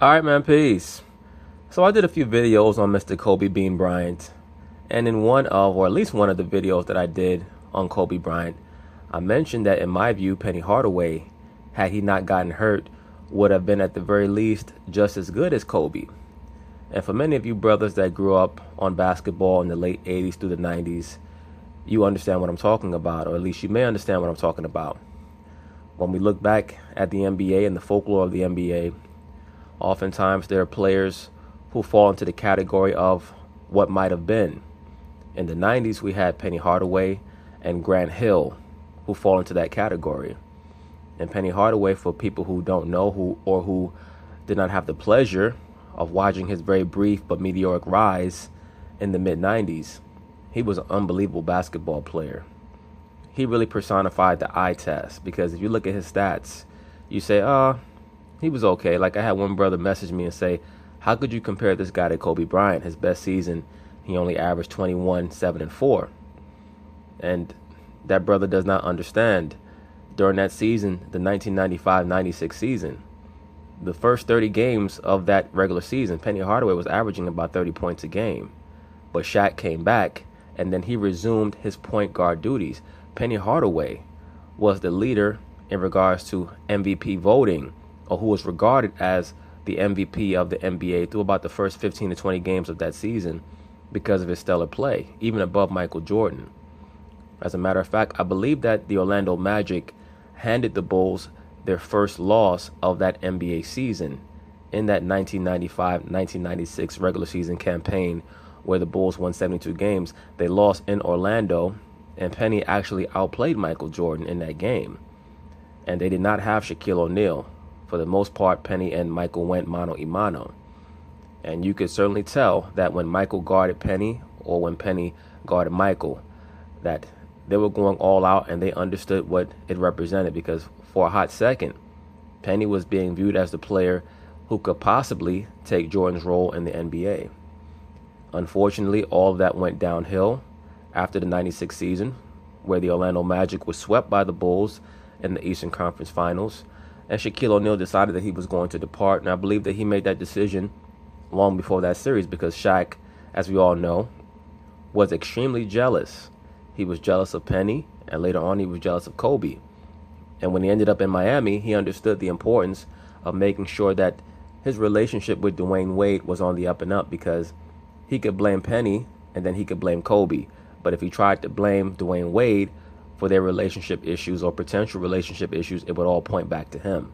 Alright, man, peace. So I did a few videos on Mr. Kobe Bean Bryant, and in one of, or at least one of the videos that I did on Kobe Bryant, I mentioned that in my view, Penny Hardaway, had he not gotten hurt, would have been at the very least just as good as Kobe. And for many of you brothers that grew up on basketball in the late 80s through the 90s, you understand what I'm talking about, or at least you may understand what I'm talking about. When we look back at the NBA and the folklore of the NBA, oftentimes there are players who fall into the category of what might have been. In the 90s, we had Penny Hardaway and Grant Hill, who fall into that category. And Penny Hardaway, for people who don't know who did not have the pleasure of watching his very brief but meteoric rise in the mid-90s, he was an unbelievable basketball player. He really personified the eye test, because if you look at his stats, you say, he was okay. Like, I had one brother message me and say, how could you compare this guy to Kobe Bryant? His best season, he only averaged 21, 7, and 4. And that brother does not understand. During that season, the 1995-96 season, the first 30 games of that regular season, Penny Hardaway was averaging about 30 points a game. But Shaq came back, and then he resumed his point guard duties. Penny Hardaway was the leader in regards to MVP voting, or who was regarded as the MVP of the NBA through about the first 15 to 20 games of that season because of his stellar play, even above Michael Jordan. As a matter of fact, I believe that the Orlando Magic handed the Bulls their first loss of that NBA season in that 1995-1996 regular season campaign where the Bulls won 72 games. They lost in Orlando, and Penny actually outplayed Michael Jordan in that game. And they did not have Shaquille O'Neal. For the most part, Penny and Michael went mano-a-mano. And you could certainly tell that when Michael guarded Penny, or when Penny guarded Michael, that they were going all out and they understood what it represented, because for a hot second, Penny was being viewed as the player who could possibly take Jordan's role in the NBA. Unfortunately, all of that went downhill after the 96 season, where the Orlando Magic was swept by the Bulls in the Eastern Conference Finals, and Shaquille O'Neal decided that he was going to depart. And I believe that he made that decision long before that series, because Shaq, as we all know, was extremely jealous. He was jealous of Penny, and later on he was jealous of Kobe. And when he ended up in Miami, he understood the importance of making sure that his relationship with Dwayne Wade was on the up and up, because he could blame Penny and then he could blame Kobe. But if he tried to blame Dwayne Wade for their relationship issues or potential relationship issues, it would all point back to him.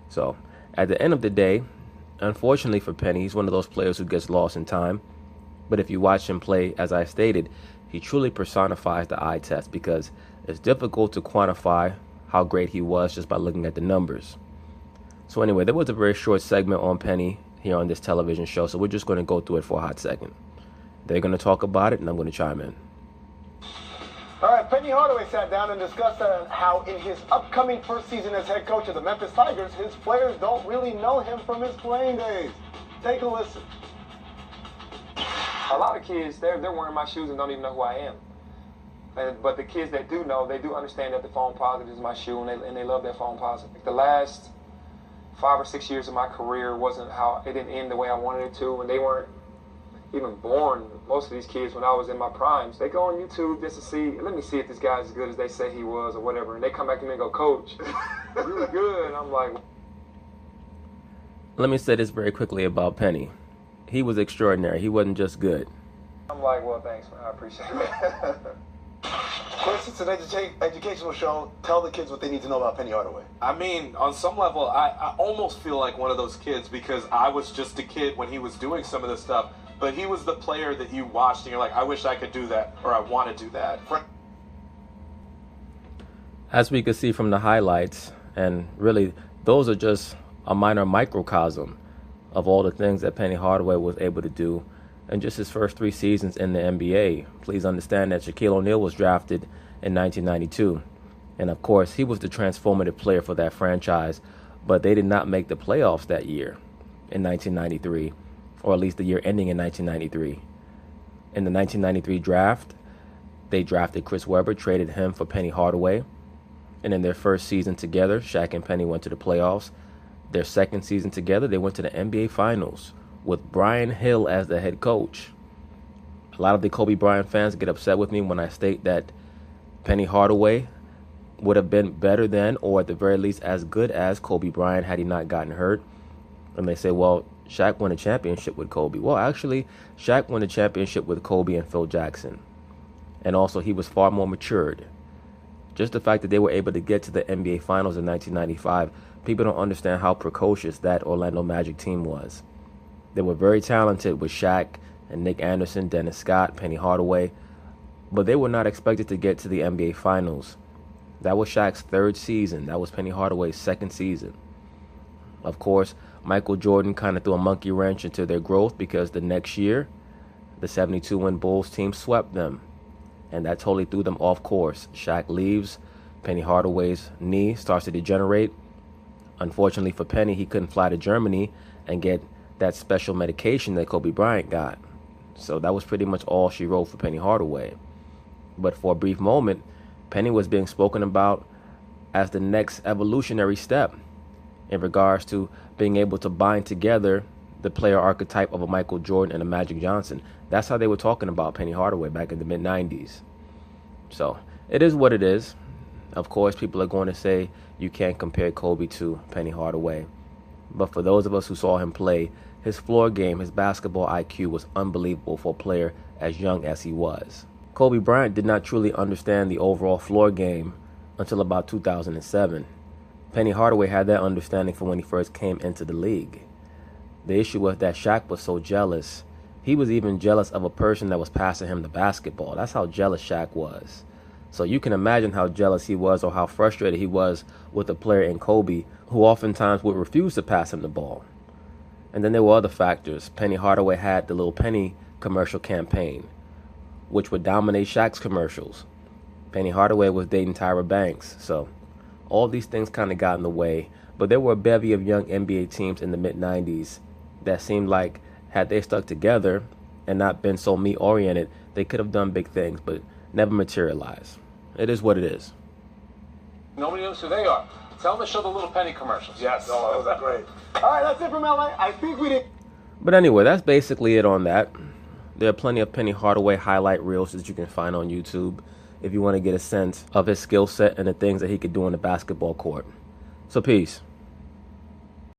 So at the end of the day, unfortunately for Penny, he's one of those players who gets lost in time. But if you watch him play, as I stated, he truly personifies the eye test, because it's difficult to quantify how great he was just by looking at the numbers. So anyway, there was a very short segment on Penny here on this television show, so we're just going to go through it for a hot second. They're going to talk about it, and I'm going to chime in. All right, Penny Hardaway sat down and discussed how in his upcoming first season as head coach of the Memphis Tigers, his players don't really know him from his playing days. Take a listen. A lot of kids, they're wearing my shoes and don't even know who I am. But the kids that do know, they do understand that the phone positive is my shoe, and they love that phone positive. The last 5 or 6 years of my career it didn't end the way I wanted it to, and they weren't even born, most of these kids, when I was in my primes. They go on YouTube just to see, let me see if this guy's as good as they say he was or whatever, and they come back to me and go, Coach, you were good. And I'm like... Let me say this very quickly about Penny. He was extraordinary. He wasn't just good. I'm like, well, thanks, man. I appreciate it. Chris, it's an educational show. Tell the kids what they need to know about Penny Hardaway. I mean, on some level, I almost feel like one of those kids, because I was just a kid when he was doing some of this stuff. But he was the player that you watched and you're like, I wish I could do that, or I want to do that. As we could see from the highlights, and really those are just a minor microcosm of all the things that Penny Hardaway was able to do in just his first 3 seasons in the NBA. Please understand that Shaquille O'Neal was drafted in 1992. And of course, he was the transformative player for that franchise, but they did not make the playoffs that year in 1993. Or at least the year ending in 1993. In the 1993 draft, they drafted Chris Webber, traded him for Penny Hardaway. And in their first season together, Shaq and Penny went to the playoffs. Their second season together, they went to the NBA Finals with Brian Hill as the head coach. A lot of the Kobe Bryant fans get upset with me when I state that Penny Hardaway would have been better than, or at the very least as good as, Kobe Bryant had he not gotten hurt. And they say, well, Shaq won a championship with Kobe. Well, actually, Shaq won a championship with Kobe and Phil Jackson. And also, he was far more matured. Just the fact that they were able to get to the NBA Finals in 1995, people don't understand how precocious that Orlando Magic team was. They were very talented with Shaq and Nick Anderson, Dennis Scott, Penny Hardaway, but they were not expected to get to the NBA Finals. That was Shaq's third season. That was Penny Hardaway's second season. Of course, Michael Jordan kind of threw a monkey wrench into their growth because the next year, the 72-win Bulls team swept them. And that totally threw them off course. Shaq leaves. Penny Hardaway's knee starts to degenerate. Unfortunately for Penny, he couldn't fly to Germany and get that special medication that Kobe Bryant got. So that was pretty much all she wrote for Penny Hardaway. But for a brief moment, Penny was being spoken about as the next evolutionary step in regards to being able to bind together the player archetype of a Michael Jordan and a Magic Johnson. That's how they were talking about Penny Hardaway back in the mid-90s. So it is what it is. Of course, people are going to say you can't compare Kobe to Penny Hardaway. But for those of us who saw him play, his floor game, his basketball IQ was unbelievable for a player as young as he was. Kobe Bryant did not truly understand the overall floor game until about 2007. Penny Hardaway had that understanding from when he first came into the league. The issue was that Shaq was so jealous. He was even jealous of a person that was passing him the basketball. That's how jealous Shaq was. So you can imagine how jealous he was or how frustrated he was with a player in Kobe who oftentimes would refuse to pass him the ball. And then there were other factors. Penny Hardaway had the Little Penny commercial campaign, which would dominate Shaq's commercials. Penny Hardaway was dating Tyra Banks. So all these things kind of got in the way. But there were a bevy of young NBA teams in the mid-90s that seemed like had they stuck together and not been so me-oriented, they could have done big things, but never materialized. It is what it is. Nobody knows who they are. Tell them to show the Little Penny commercials. Yes, oh, those are great. All right, that's it from LA. I think we did. But anyway, that's basically it on that. There are plenty of Penny Hardaway highlight reels that you can find on YouTube if you want to get a sense of his skill set and the things that he could do on the basketball court. So peace.